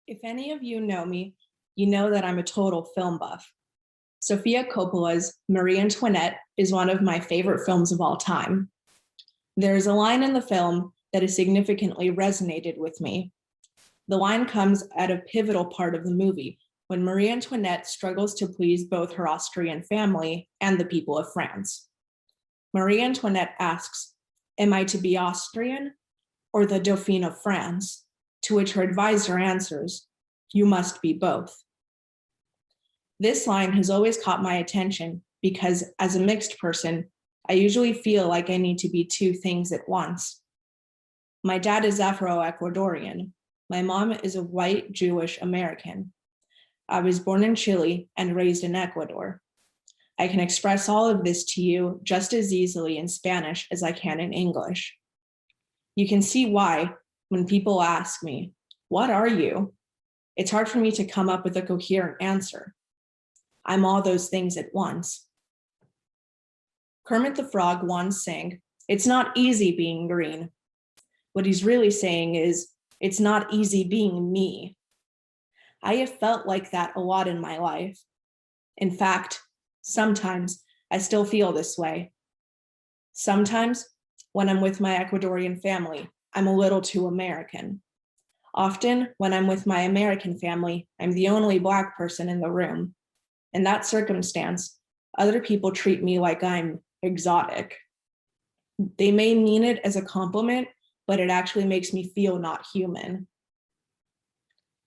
If any of you know me, you know that I'm a total film buff. Sofia Coppola's Marie Antoinette is one of my favorite films of all time. There is a line in the film that has significantly resonated with me. The line comes at a pivotal part of the movie when Marie Antoinette struggles to please both her Austrian family and the people of France. Marie Antoinette asks, "Am I to be Austrian or the Dauphine of France?" To which her advisor answers, "You must be both." This line has always caught my attention because as a mixed person, I usually feel like I need to be two things at once. My dad is Afro-Ecuadorian. My mom is a white Jewish American. I was born in Chile and raised in Ecuador. I can express all of this to you just as easily in Spanish as I can in English. You can see why when people ask me, "What are you?" it's hard for me to come up with a coherent answer. I'm all those things at once. Kermit the Frog once sang, "It's not easy being green." What he's really saying is, it's not easy being me. I have felt like that a lot in my life. In fact, sometimes I still feel this way. Sometimes when I'm with my Ecuadorian family, I'm a little too American. Often when I'm with my American family, I'm the only Black person in the room. In that circumstance, other people treat me like I'm exotic. They may mean it as a compliment, but it actually makes me feel not human.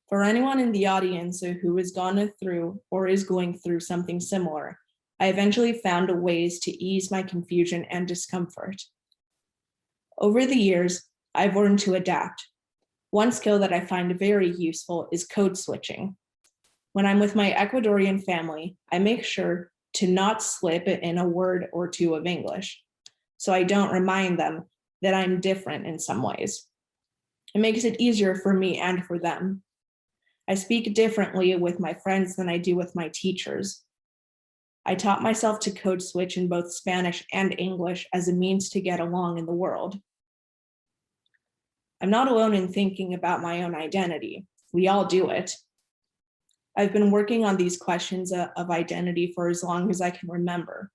For anyone in the audience who has gone through or is going through something similar, I eventually found ways to ease my confusion and discomfort. Over the years, I've learned to adapt. One skill that I find very useful is code switching. When I'm with my Ecuadorian family, I make sure to not slip in a word or two of English, so I don't remind them that I'm different in some ways. It makes it easier for me and for them. I speak differently with my friends than I do with my teachers. I taught myself to code switch in both Spanish and English as a means to get along in the world. I'm not alone in thinking about my own identity. We all do it. I've been working on these questions of identity for as long as I can remember.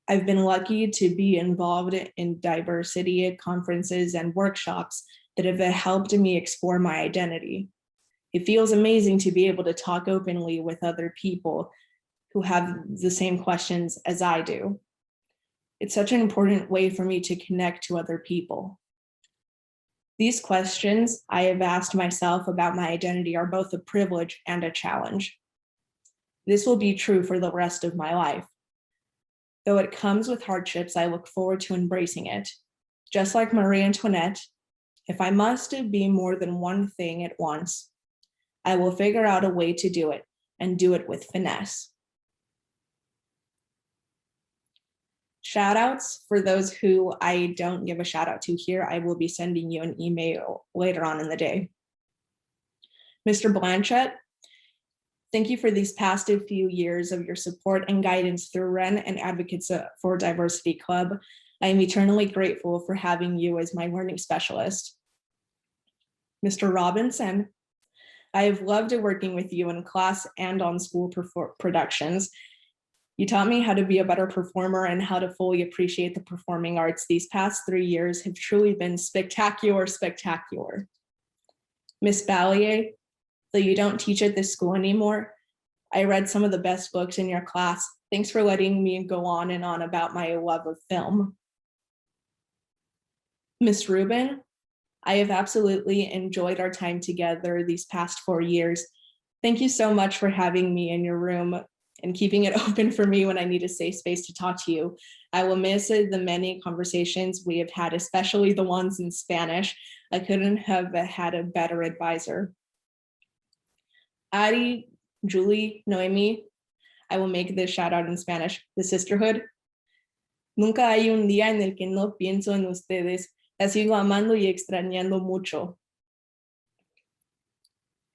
I've been lucky to be involved in diversity conferences and workshops that have helped me explore my identity. It feels amazing to be able to talk openly with other people who have the same questions as I do. It's such an important way for me to connect to other people. These questions I have asked myself about my identity are both a privilege and a challenge. This will be true for the rest of my life. Though it comes with hardships, I look forward to embracing it. Just like Marie Antoinette, if I must be more than one thing at once, I will figure out a way to do it and do it with finesse. Shout outs for those who I don't give a shout out to here. I will be sending you an email later on in the day. Mr. Blanchett, thank you for these past few years of your support and guidance through REN and Advocates for Diversity Club. I am eternally grateful for having you as my learning specialist. Mr. Robinson, I have loved working with you in class and on school productions. You taught me how to be a better performer and how to fully appreciate the performing arts. These past 3 years have truly been spectacular. Miss Ballier, though you don't teach at this school anymore, I read some of the best books in your class. Thanks for letting me go on and on about my love of film. Miss Rubin, I have absolutely enjoyed our time together these past 4 years. Thank you so much for having me in your room and keeping it open for me when I need a safe space to talk to you. I will miss the many conversations we have had, especially the ones in Spanish. I couldn't have had a better advisor. Ari, Julie, Noemi, I will make this shout out in Spanish. The sisterhood. Nunca hay un día en el que no pienso en ustedes. Las sigo amando y extrañando mucho.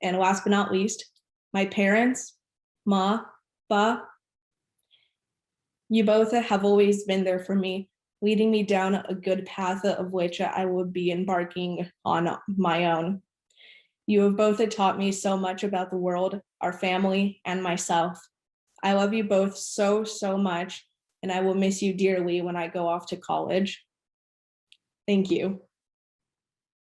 And last but not least, my parents, Ma, Pa, you both have always been there for me, leading me down a good path of which I will be embarking on my own. You have both taught me so much about the world, our family, and myself. I love you both so, so much, and I will miss you dearly when I go off to college. Thank you.